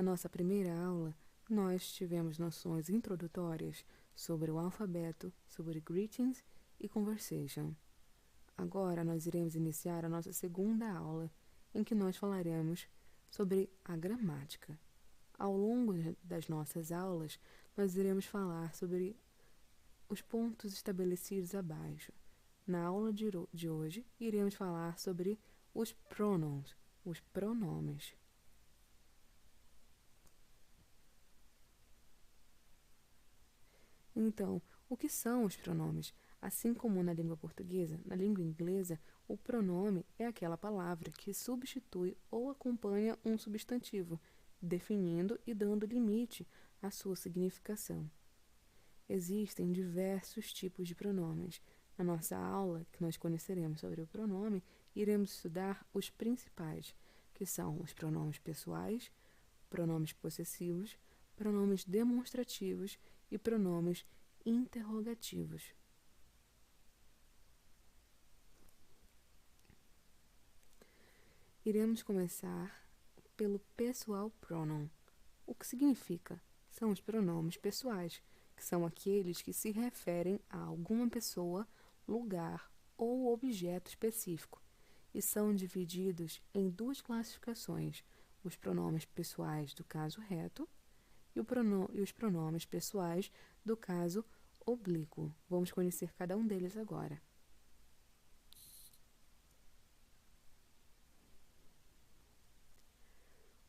nossa primeira aula, nós tivemos noções introdutórias sobre o alfabeto, sobre greetings e conversation. Agora nós iremos iniciar a nossa segunda aula, em que nós falaremos sobre a gramática. Ao longo das nossas aulas, nós iremos falar sobre os pontos estabelecidos abaixo. Na aula de hoje, iremos falar sobre os pronomes, os pronomes. Então, o que são os pronomes? Assim como na língua portuguesa, na língua inglesa, o pronome é aquela palavra que substitui ou acompanha um substantivo, definindo e dando limite à sua significação. Existem diversos tipos de pronomes. Na nossa aula, que nós conheceremos sobre o pronome, iremos estudar os principais, que são os pronomes pessoais, pronomes possessivos, pronomes demonstrativos e pronomes interrogativos. Iremos começar pelo pessoal pronoun. O que significa? São os pronomes pessoais, que são aqueles que se referem a alguma pessoa, lugar ou objeto específico, e são divididos em duas classificações: os pronomes pessoais do caso reto e os pronomes pessoais do caso oblíquo. Vamos conhecer cada um deles agora.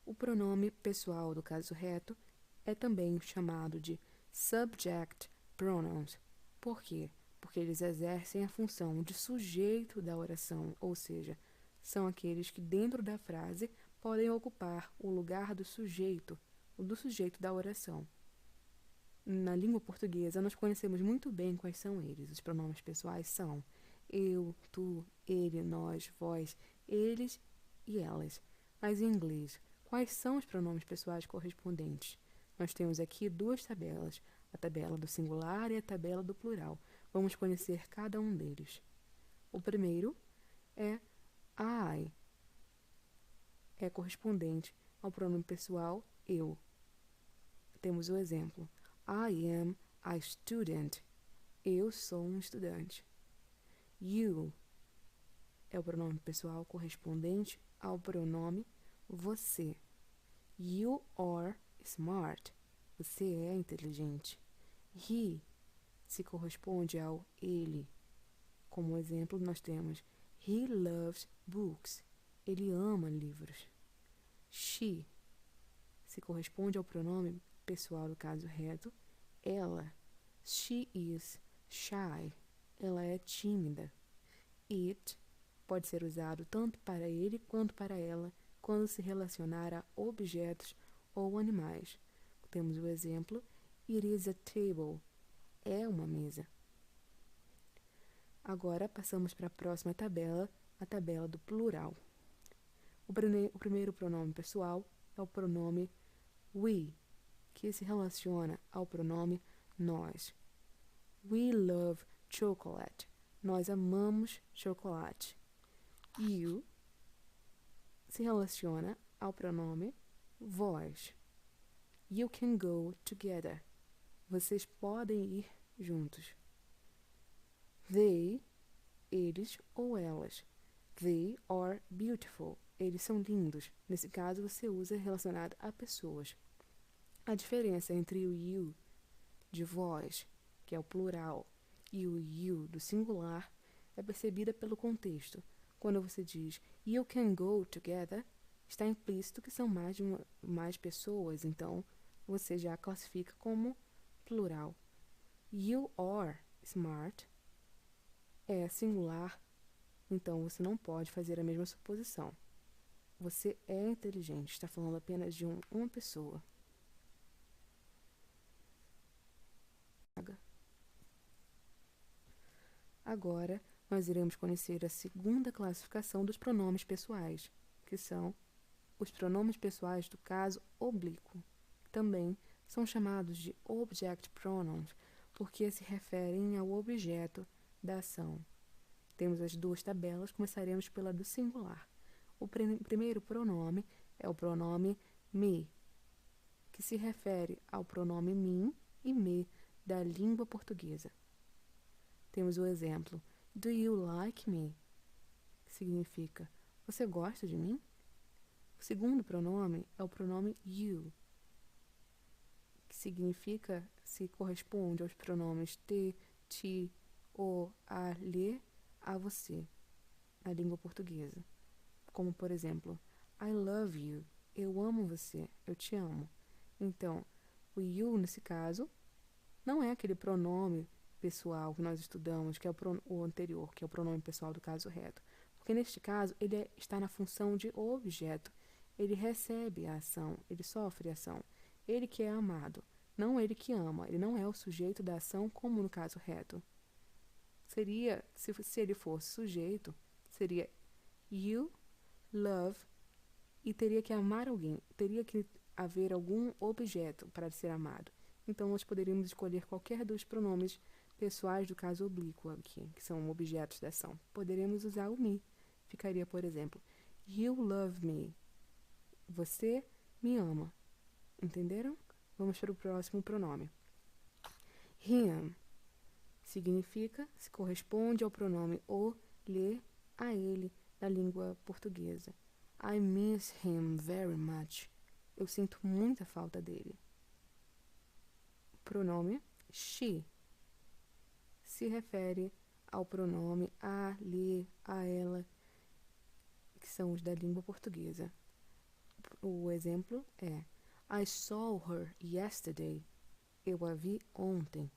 O pronome pessoal do caso reto é também chamado de subject pronouns. Por quê? Porque eles exercem a função de sujeito da oração, ou seja, são aqueles que dentro da frase podem ocupar o lugar do sujeito da oração. Na língua portuguesa, nós conhecemos muito bem quais são eles. Os pronomes pessoais são eu, tu, ele, nós, vós, eles e elas. Mas em inglês, quais são os pronomes pessoais correspondentes? Nós temos aqui duas tabelas, a tabela do singular e a tabela do plural. Vamos conhecer cada um deles. O primeiro é I, é correspondente ao pronome pessoal eu. Temos o exemplo: I am a student. Eu sou um estudante. You é o pronome pessoal correspondente ao pronome você. You are smart. Você é inteligente. He se corresponde ao ele. Como exemplo, nós temos He loves books. Ele ama livros. She se corresponde ao pronome pessoal do caso reto, ela. She is shy. Ela é tímida. It pode ser usado tanto para ele quanto para ela quando se relacionar a objetos ou animais. Temos o exemplo: It is a table. É uma mesa. Agora passamos para a próxima tabela, a tabela do plural. O primeiro pronome pessoal é o pronome we, que se relaciona ao pronome nós. We love chocolate. Nós amamos chocolate. You se relaciona ao pronome vós. You can go together. Vocês podem ir juntos. They, eles ou elas. They are beautiful. Eles são lindos. Nesse caso, você usa relacionado a pessoas. A diferença entre o you de vós, que é o plural, e o you do singular é percebida pelo contexto. Quando você diz you can go together, está implícito que são mais pessoas, então você já classifica como plural. You are smart é singular, então você não pode fazer a mesma suposição. Você é inteligente, está falando apenas de uma pessoa. Agora, nós iremos conhecer a segunda classificação dos pronomes pessoais, que são os pronomes pessoais do caso oblíquo. Também são chamados de object pronouns, porque se referem ao objeto da ação. Temos as duas tabelas, começaremos pela do singular. O primeiro pronome é o pronome me. que se refere ao pronome mim e me da língua portuguesa. Temos o exemplo Do you like me? Que significa Você gosta de mim? O segundo pronome é o pronome you, que significa, se corresponde aos pronomes te, ti, o, a, lhe, a você, na língua portuguesa. Como, por exemplo, I love you, eu amo você, eu te amo. Então, o you, nesse caso, não é aquele pronome pessoal que nós estudamos, que é o anterior, que é o pronome pessoal do caso reto. Porque, neste caso, ele está na função de objeto. Ele recebe a ação, ele sofre a ação. Ele que é amado, não ele que ama. Ele não é o sujeito da ação, como no caso reto. Seria, se ele fosse sujeito, seria you love e teria que amar alguém. Teria que haver algum objeto para ser amado. Então, nós poderíamos escolher qualquer dos pronomes pessoais do caso oblíquo aqui, que são objetos da ação. Poderemos usar o me. Ficaria, por exemplo, you love me. Você me ama. Entenderam? Vamos para o próximo pronome. Him significa, se corresponde ao pronome o, lhe, a ele, na língua portuguesa. I miss him very much. Eu sinto muita falta dele. Pronome she se refere ao pronome a, lhe, a ela, que são os da língua portuguesa. O exemplo é I saw her yesterday. Eu a vi ontem.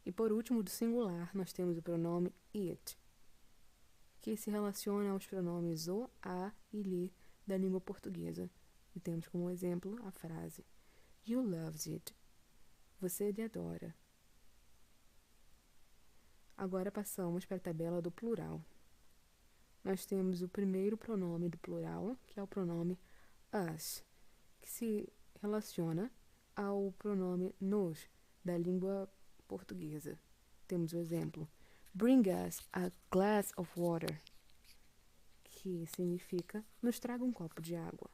E por último, do singular, nós temos o pronome it, que se relaciona aos pronomes o, a e lhe da língua portuguesa. E temos como exemplo a frase You loves it. Você lhe adora. Agora passamos para a tabela do plural. Nós temos o primeiro pronome do plural, que é o pronome us, que se relaciona ao pronome nos, da língua portuguesa. Temos o exemplo Bring us a glass of water, que significa nos traga um copo de água.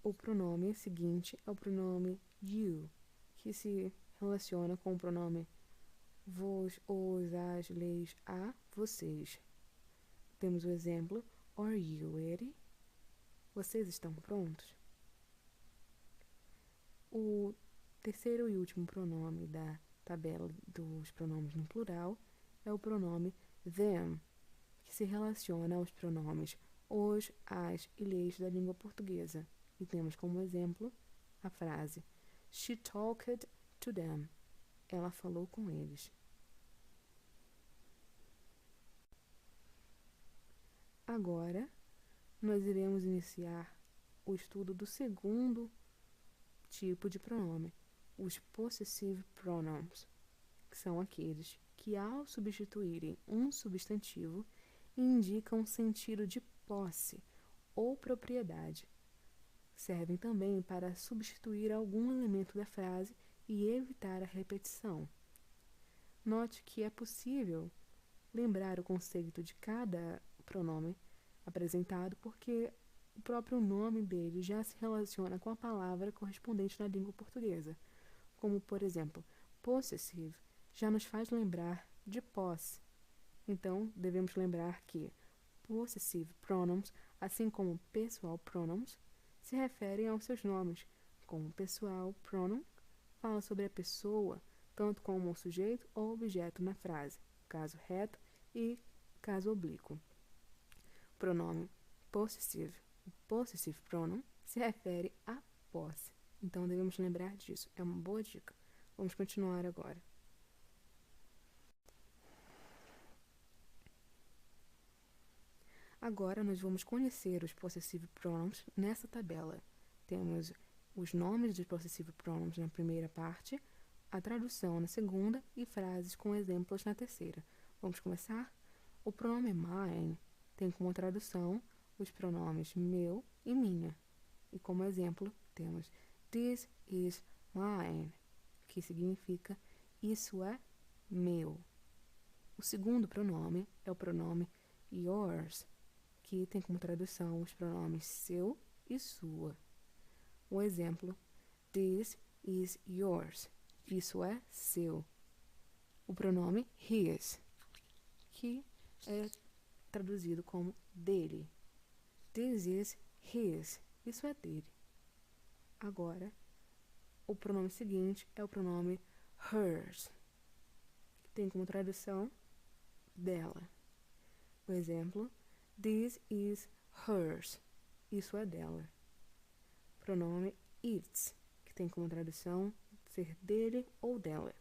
O pronome seguinte é o pronome you, que se relaciona com o pronome vos, os, as, leis, a, vocês. Temos o exemplo Are you ready? Vocês estão prontos? O terceiro e último pronome da tabela dos pronomes no plural é o pronome them, que se relaciona aos pronomes os, as e leis da língua portuguesa. E temos como exemplo a frase She talked to them. Ela falou com eles. Agora, nós iremos iniciar o estudo do segundo tipo de pronome, os possessive pronouns, que são aqueles que, ao substituírem um substantivo, indicam sentido de posse ou propriedade. Servem também para substituir algum elemento da frase e evitar a repetição. Note que é possível lembrar o conceito de cada pronome apresentado porque o próprio nome dele já se relaciona com a palavra correspondente na língua portuguesa. Como, por exemplo, possessive já nos faz lembrar de posse. Então, devemos lembrar que possessive pronouns, assim como pessoal pronouns, se referem aos seus nomes, como pessoal pronoun fala sobre a pessoa, tanto como o sujeito ou objeto na frase, caso reto e caso oblíquo. Pronome possessive. O possessive pronoun se refere à posse. Então, devemos lembrar disso. É uma boa dica. Vamos continuar agora. Agora, nós vamos conhecer os possessive pronouns nessa tabela. Temos os nomes dos possessive pronouns na primeira parte, a tradução na segunda e frases com exemplos na terceira. Vamos começar? O pronome mine tem como tradução os pronomes meu e minha. E como exemplo, temos This is mine, que significa isso é meu. O segundo pronome é o pronome yours, que tem como tradução os pronomes seu e sua. Um exemplo: this is yours. Isso é seu. O pronome his, que é traduzido como dele. This is his. Isso é dele. Agora, o pronome seguinte é o pronome hers, que tem como tradução dela. O exemplo: this is hers. Isso é dela. Pronome its, que tem como tradução ser dele ou dela.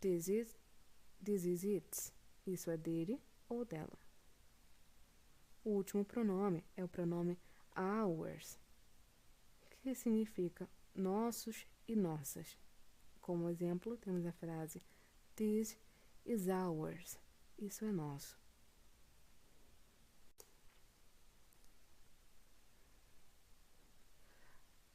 This is its. Isso é dele ou dela. O último pronome é o pronome ours, que significa nossos e nossas. Como exemplo, temos a frase this is ours. Isso é nosso.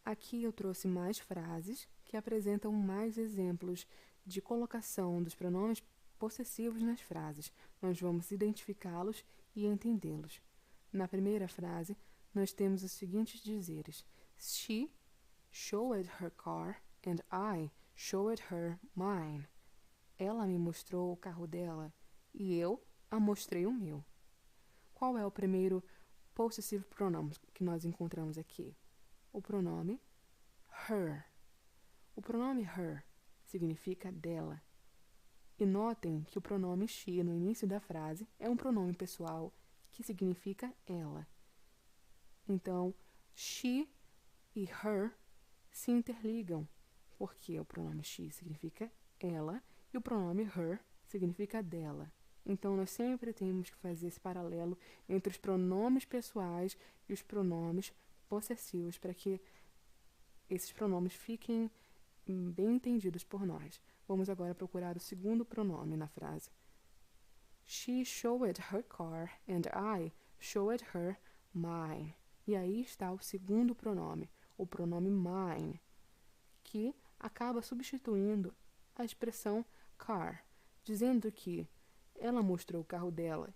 Aqui eu trouxe mais frases que apresentam mais exemplos de colocação dos pronomes possessivos nas frases. Nós vamos identificá-los e entendê-los. Na primeira frase, nós temos os seguintes dizeres: She showed her car and I showed her mine. Ela me mostrou o carro dela e eu a mostrei o meu. Qual é o primeiro possessive pronoun que nós encontramos aqui? O pronome her. O pronome her significa dela. E notem que o pronome she no início da frase é um pronome pessoal que significa ela. Então, she e her se interligam, porque o pronome she significa ela e o pronome her significa dela. Então, nós sempre temos que fazer esse paralelo entre os pronomes pessoais e os pronomes possessivos para que esses pronomes fiquem bem entendidos por nós. Vamos agora procurar o segundo pronome na frase. She showed her car and I showed her mine. E aí está o segundo pronome, o pronome mine, que acaba substituindo a expressão car, dizendo que ela mostrou o carro dela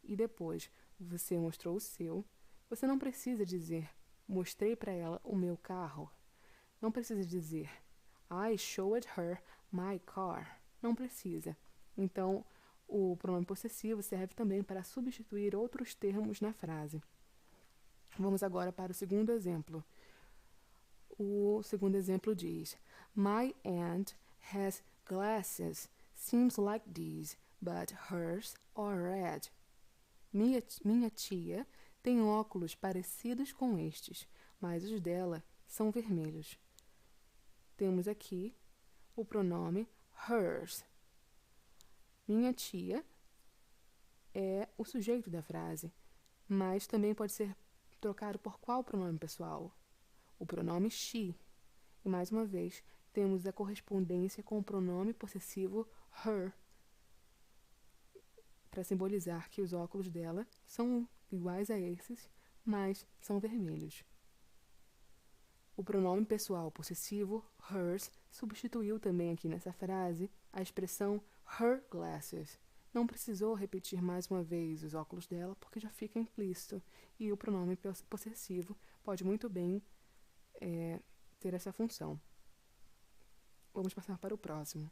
e depois você mostrou o seu. Você não precisa dizer mostrei para ela o meu carro. Não precisa dizer I showed her my car. Não precisa. Então, o pronome possessivo serve também para substituir outros termos na frase. Vamos agora para o segundo exemplo. O segundo exemplo diz: My aunt has glasses. Seems like these, but hers are red. Minha tia tem óculos parecidos com estes, mas os dela são vermelhos. Temos aqui o pronome hers. Minha tia é o sujeito da frase, mas também pode ser trocado por qual pronome pessoal? O pronome she. E mais uma vez, temos a correspondência com o pronome possessivo her, para simbolizar que os óculos dela são iguais a esses, mas são vermelhos. O pronome pessoal possessivo, hers, substituiu também aqui nessa frase a expressão her glasses. Não precisou repetir mais uma vez os óculos dela, porque já fica implícito. E o pronome possessivo pode muito bem ter essa função. Vamos passar para o próximo.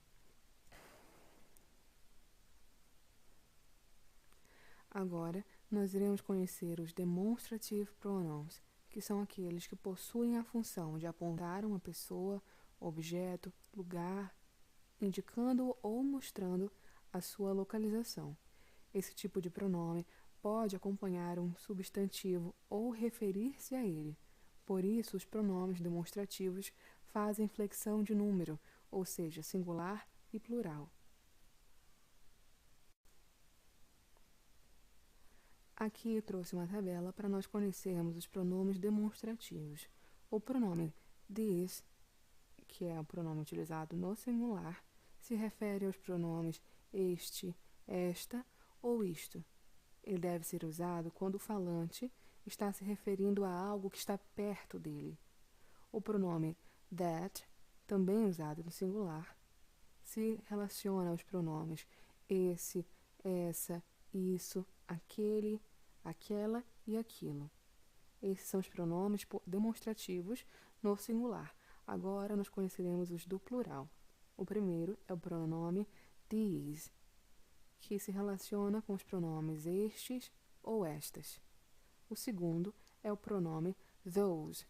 Agora, nós iremos conhecer os demonstrative pronouns, que são aqueles que possuem a função de apontar uma pessoa, objeto, lugar, indicando ou mostrando a sua localização. Esse tipo de pronome pode acompanhar um substantivo ou referir-se a ele. Por isso, os pronomes demonstrativos fazem flexão de número, ou seja, singular e plural. Aqui eu trouxe uma tabela para nós conhecermos os pronomes demonstrativos. O pronome this, que é o pronome utilizado no singular, se refere aos pronomes este, esta ou isto. Ele deve ser usado quando o falante está se referindo a algo que está perto dele. O pronome that, também usado no singular, se relaciona aos pronomes esse, essa, isso, aquele, aquela e aquilo. Esses são os pronomes demonstrativos no singular. Agora nós conheceremos os do plural. O primeiro é o pronome these, que se relaciona com os pronomes estes ou estas. O segundo é o pronome those,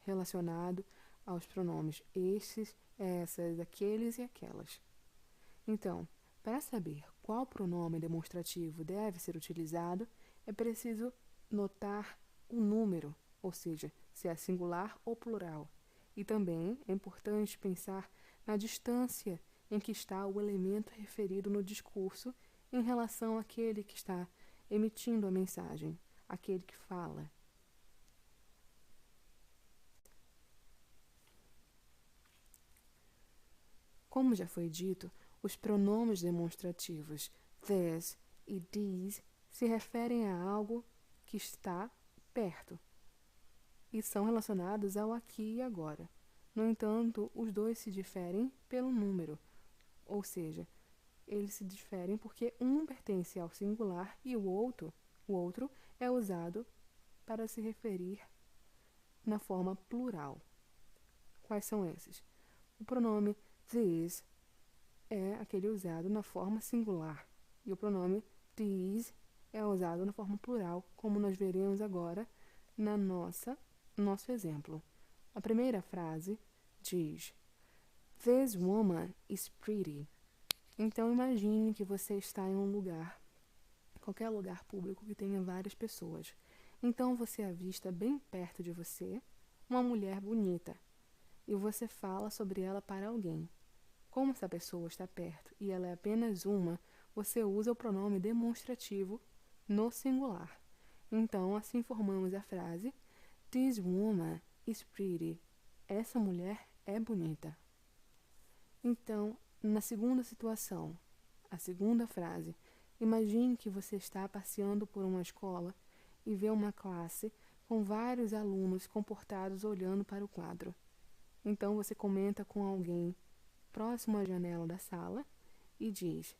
relacionado aos pronomes estes, essas, aqueles e aquelas. Então, para saber qual pronome demonstrativo deve ser utilizado, é preciso notar o número, ou seja, se é singular ou plural. E também é importante pensar na distância em que está o elemento referido no discurso em relação àquele que está emitindo a mensagem, aquele que fala. Como já foi dito, os pronomes demonstrativos this e these se referem a algo que está perto e são relacionados ao aqui e agora. No entanto, os dois se diferem pelo número, ou seja, eles se diferem porque um pertence ao singular e o outro é usado para se referir na forma plural. Quais são esses? O pronome this é aquele usado na forma singular e o pronome these é usado na forma plural, como nós veremos agora na nosso exemplo. A primeira frase diz: This woman is pretty. Então imagine que você está em um lugar, qualquer lugar público que tenha várias pessoas. Então você avista bem perto de você uma mulher bonita e você fala sobre ela para alguém. Como essa pessoa está perto e ela é apenas uma, você usa o pronome demonstrativo no singular. Então, assim formamos a frase This woman is pretty. Essa mulher é bonita. Então, na segunda situação, a segunda frase, imagine que você está passeando por uma escola e vê uma classe com vários alunos comportados olhando para o quadro. Então, você comenta com alguém próximo à janela da sala e diz: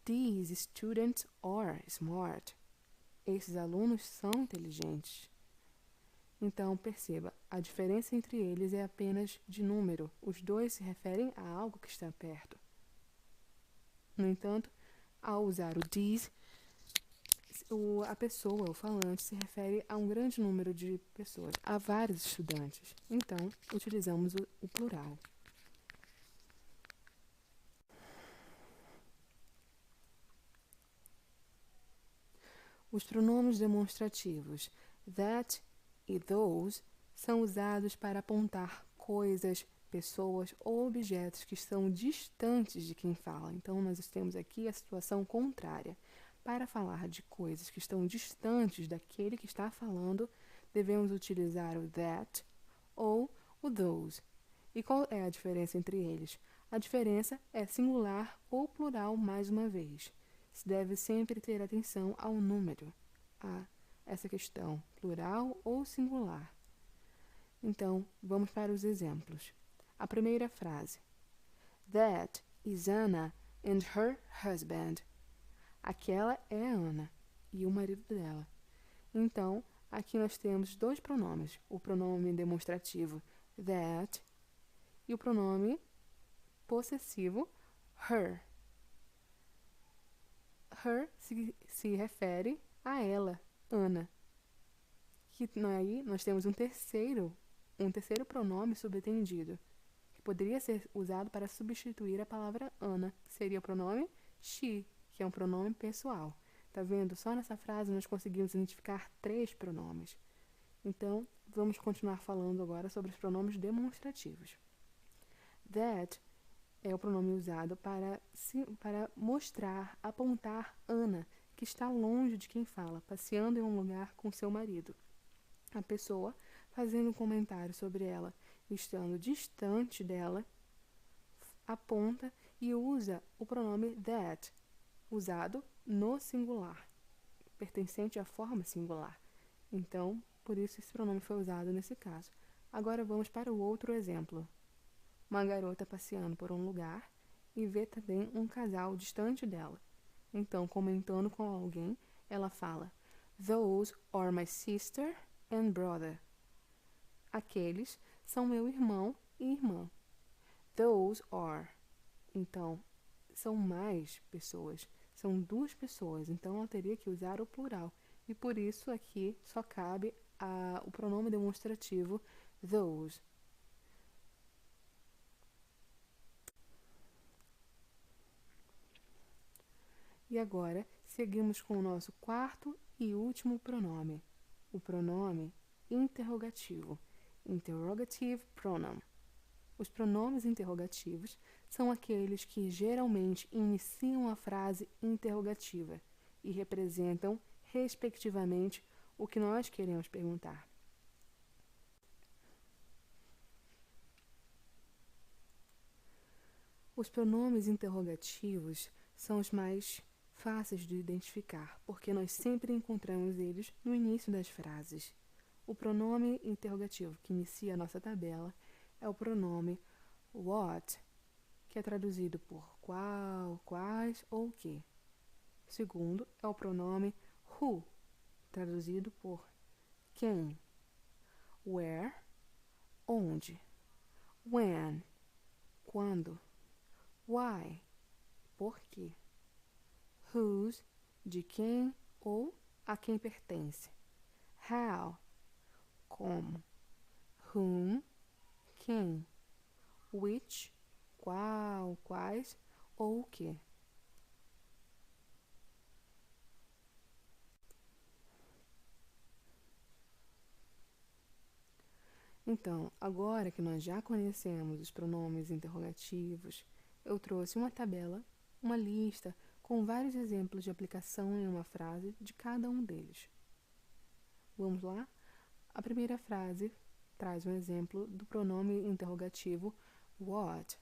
These students are smart. Esses alunos são inteligentes. Então, perceba, a diferença entre eles é apenas de número. Os dois se referem a algo que está perto. No entanto, ao usar o these, a pessoa, o falante, se refere a um grande número de pessoas, a vários estudantes. Então, utilizamos o plural. Os pronomes demonstrativos that e those são usados para apontar coisas, pessoas ou objetos que estão distantes de quem fala. Então, nós temos aqui a situação contrária. Para falar de coisas que estão distantes daquele que está falando, devemos utilizar o that ou o those. E qual é a diferença entre eles? A diferença é singular ou plural mais uma vez. Se deve sempre ter atenção ao número, a essa questão, plural ou singular. Então, vamos para os exemplos. A primeira frase. That is Anna and her husband. Aquela é a Ana e o marido dela. Então, aqui nós temos dois pronomes. O pronome demonstrativo that e o pronome possessivo her. Her se refere a ela, Ana. Que aí nós temos um terceiro pronome subentendido, que poderia ser usado para substituir a palavra Ana, que seria o pronome she, que é um pronome pessoal. Tá vendo? Só nessa frase nós conseguimos identificar 3 pronomes. Então, vamos continuar falando agora sobre os pronomes demonstrativos. That é o pronome usado para mostrar, apontar Ana, que está longe de quem fala, passeando em um lugar com seu marido. A pessoa, fazendo um comentário sobre ela, estando distante dela, aponta e usa o pronome that, usado no singular, pertencente à forma singular. Então, por isso esse pronome foi usado nesse caso. Agora vamos para o outro exemplo. Uma garota passeando por um lugar e vê também um casal distante dela. Então, comentando com alguém, ela fala: Those are my sister and brother. Aqueles são meu irmão e irmã. Those are. Então, são mais pessoas. São duas pessoas. Então, eu teria que usar o plural. E por isso aqui só cabe o pronome demonstrativo those. E agora, seguimos com o nosso quarto e último pronome. O pronome interrogativo. Interrogative pronoun. Os pronomes interrogativos são aqueles que geralmente iniciam a frase interrogativa e representam, respectivamente, o que nós queremos perguntar. Os pronomes interrogativos são os mais fáceis de identificar, porque nós sempre encontramos eles no início das frases. O pronome interrogativo que inicia a nossa tabela é o pronome what, que é traduzido por qual, quais ou que. O segundo é o pronome who, traduzido por quem. Where, onde. When, quando. Why, por quê. Whose, de quem ou a quem pertence. How, como. Whom, quem. Which, qual, quais ou o que. Então, agora que nós já conhecemos os pronomes interrogativos, eu trouxe uma tabela, uma lista, com vários exemplos de aplicação em uma frase de cada um deles. Vamos lá? A primeira frase traz um exemplo do pronome interrogativo what.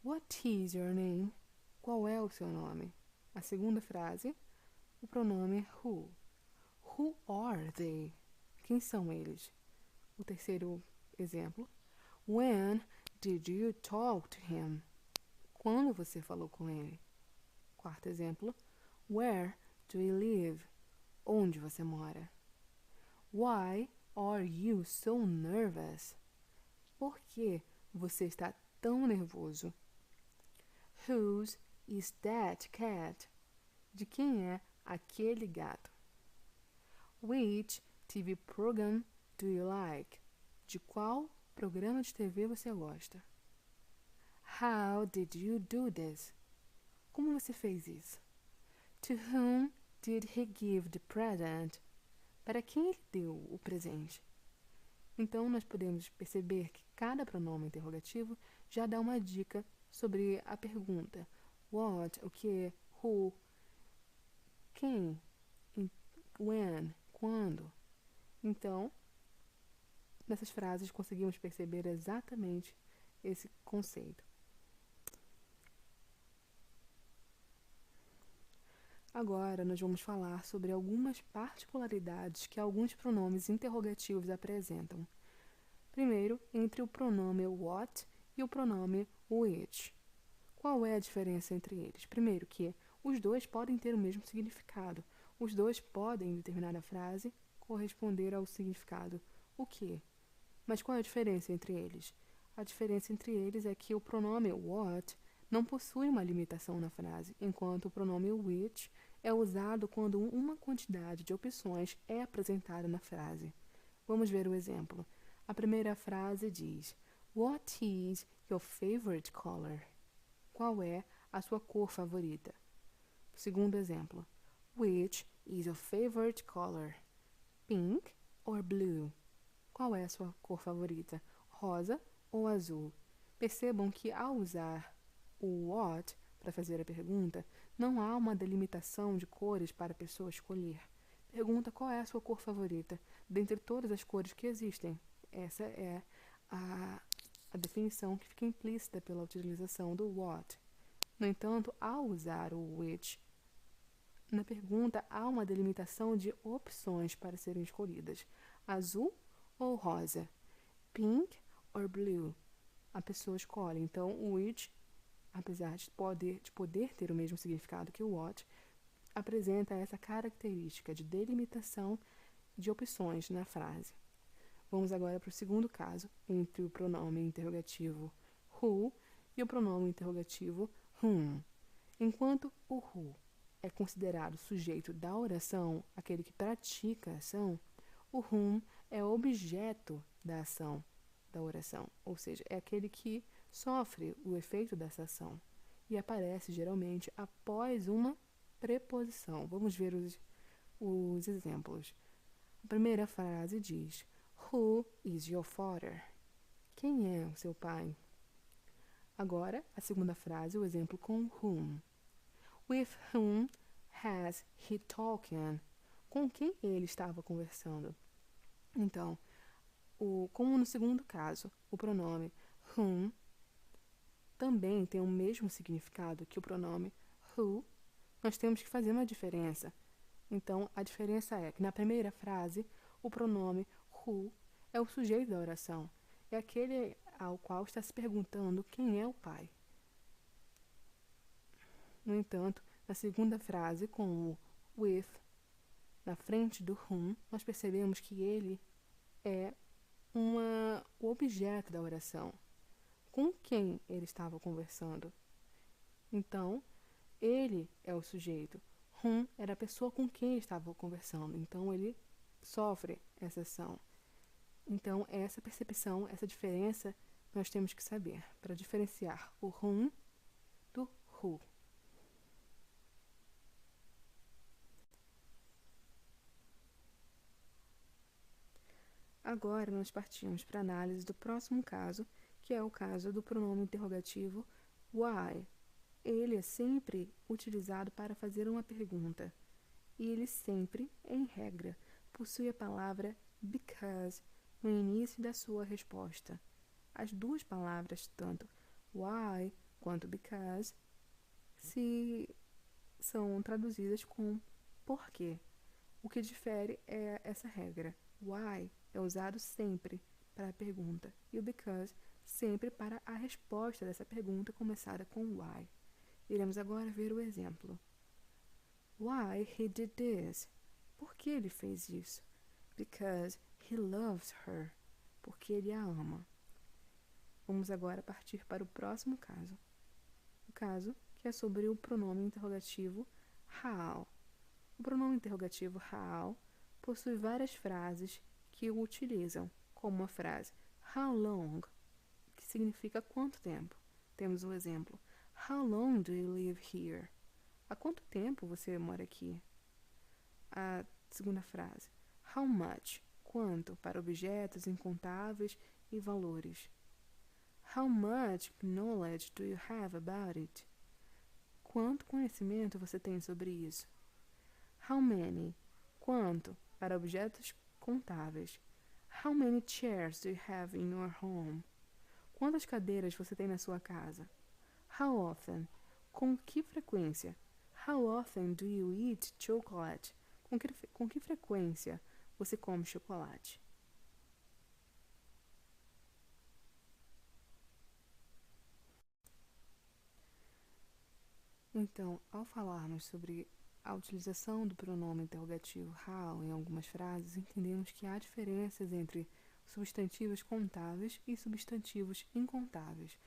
What is your name? Qual é o seu nome? A segunda frase, o pronome who. Who are they? Quem são eles? O terceiro exemplo, when did you talk to him? Quando você falou com ele? Quarto exemplo, where do you live? Onde você mora? Why are you so nervous? Por que você está tão nervoso? Whose is that cat? De quem é aquele gato? Which TV program do you like? De qual programa de TV você gosta? How did you do this? Como você fez isso? To whom did he give the present? Para quem ele deu o presente? Então, nós podemos perceber que cada pronome interrogativo já dá uma dica sobre a pergunta. What, o que, who, quem, when, quando. Então, nessas frases conseguimos perceber exatamente esse conceito. Agora, nós vamos falar sobre algumas particularidades que alguns pronomes interrogativos apresentam. Primeiro, entre o pronome what e o pronome which. Qual é a diferença entre eles? Primeiro, que os dois podem ter o mesmo significado. Os dois podem, em determinada frase, corresponder ao significado o que. Mas qual é a diferença entre eles? A diferença entre eles é que o pronome what não possui uma limitação na frase, enquanto o pronome which é usado quando uma quantidade de opções é apresentada na frase. Vamos ver o exemplo. A primeira frase diz: What is your favorite color? Qual é a sua cor favorita? Segundo exemplo. Which is your favorite color? Pink or blue? Qual é a sua cor favorita? Rosa ou azul? Percebam que ao usar o what para fazer a pergunta, não há uma delimitação de cores para a pessoa escolher. Pergunta qual é a sua cor favorita, dentre todas as cores que existem. Essa é a definição que fica implícita pela utilização do what. No entanto, ao usar o which, na pergunta há uma delimitação de opções para serem escolhidas. Azul ou rosa? Pink or blue? A pessoa escolhe. Então, o which, apesar de poder ter o mesmo significado que o what, apresenta essa característica de delimitação de opções na frase. Vamos agora para o segundo caso, entre o pronome interrogativo who e o pronome interrogativo whom. Enquanto o who é considerado sujeito da oração, aquele que pratica a ação, o whom é objeto da ação, da oração, ou seja, é aquele que sofre o efeito dessa ação e aparece geralmente após uma preposição. Vamos ver os exemplos. A primeira frase diz: Who is your father? Quem é o seu pai? Agora, a segunda frase, o exemplo com whom. With whom has he talking? Com quem ele estava conversando? Então, como no segundo caso, o pronome whom também tem o mesmo significado que o pronome who, nós temos que fazer uma diferença. Então, a diferença é que na primeira frase, o pronome who é o sujeito da oração. É aquele ao qual está se perguntando quem é o pai. No entanto, na segunda frase, com o with na frente do whom, nós percebemos que ele é o objeto da oração. Com quem ele estava conversando? Então, ele é o sujeito. Whom era a pessoa com quem ele estava conversando. Então, ele sofre essa ação. Então, essa percepção, essa diferença, nós temos que saber para diferenciar o whom do who. Agora, nós partimos para a análise do próximo caso, que é o caso do pronome interrogativo why. Ele é sempre utilizado para fazer uma pergunta. E ele sempre, em regra, possui a palavra because no início da sua resposta. As duas palavras, tanto why quanto because, são traduzidas com porquê. O que difere é essa regra. Why é usado sempre para a pergunta e o because sempre para a resposta dessa pergunta começada com why. Iremos agora ver o exemplo. Why he did this? Por que ele fez isso? Because he loves her. Porque ele a ama. Vamos agora partir para o próximo caso. O caso que é sobre o pronome interrogativo how. O pronome interrogativo how possui várias frases que o utilizam, como a frase how long, que significa quanto tempo. Temos o exemplo How long do you live here? Há quanto tempo você mora aqui? A segunda frase how much, quanto, para objetos incontáveis e valores. How much knowledge do you have about it? Quanto conhecimento você tem sobre isso? How many, quanto, para objetos contáveis. How many chairs do you have in your home? Quantas cadeiras você tem na sua casa? How often, com que frequência? How often do you eat chocolate? Com que frequência você come chocolate? Então, ao falarmos sobre a utilização do pronome interrogativo how em algumas frases, entendemos que há diferenças entre substantivos contáveis e substantivos incontáveis.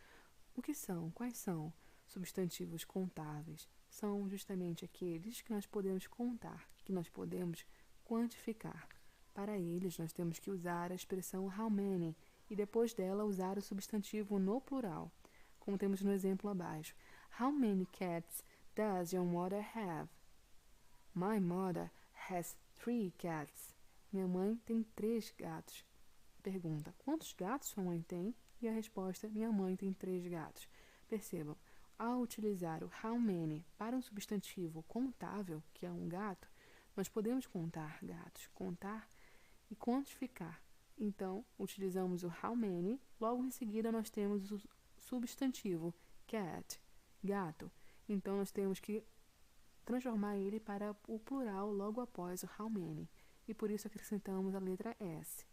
O que são? Quais são substantivos contáveis? São justamente aqueles que nós podemos contar, que nós podemos quantificar. Para eles, nós temos que usar a expressão how many e depois dela usar o substantivo no plural, como temos no exemplo abaixo. How many cats does your mother have? My mother has 3 cats. Minha mãe tem 3 gatos. Pergunta: quantos gatos sua mãe tem? E a resposta: minha mãe tem 3 gatos. Percebam, ao utilizar o how many para um substantivo contável, que é um gato, nós podemos contar gatos, contar e quantificar. Então, utilizamos o how many, logo em seguida nós temos o substantivo cat, gato. Então, nós temos que transformar ele para o plural logo após o how many. E por isso acrescentamos a letra S.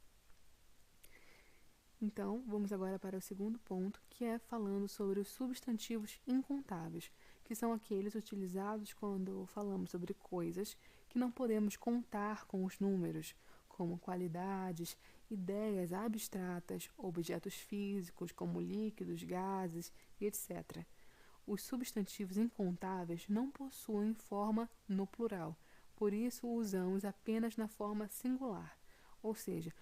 Então, vamos agora para o segundo ponto, que é falando sobre os substantivos incontáveis, que são aqueles utilizados quando falamos sobre coisas que não podemos contar com os números, como qualidades, ideias abstratas, objetos físicos, como líquidos, gases e etc. Os substantivos incontáveis não possuem forma no plural, por isso usamos apenas na forma singular. Ou seja,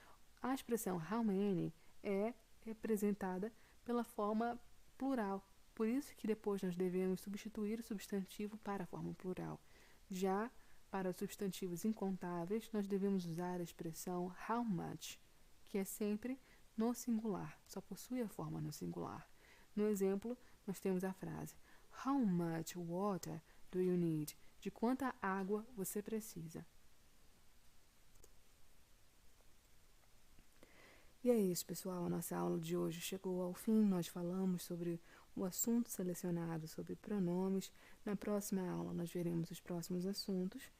a expressão how many é representada pela forma plural. Por isso que depois nós devemos substituir o substantivo para a forma plural. Já para os substantivos incontáveis, nós devemos usar a expressão how much, que é sempre no singular, só possui a forma no singular. No exemplo, nós temos a frase How much water do you need? De quanta água você precisa? E é isso, pessoal. A nossa aula de hoje chegou ao fim. Nós falamos sobre o assunto selecionado sobre pronomes. Na próxima aula, nós veremos os próximos assuntos.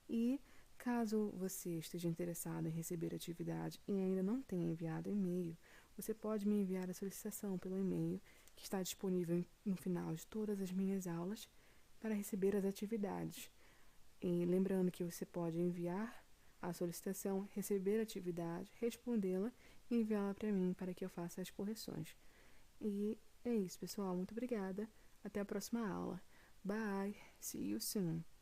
E caso você esteja interessado em receber atividade e ainda não tenha enviado e-mail, você pode me enviar a solicitação pelo e-mail que está disponível no final de todas as minhas aulas para receber as atividades. E lembrando que você pode enviar a solicitação, receber a atividade, respondê-la e enviá-la para mim para que eu faça as correções. E é isso, pessoal. Muito obrigada. Até a próxima aula. Bye. See you soon.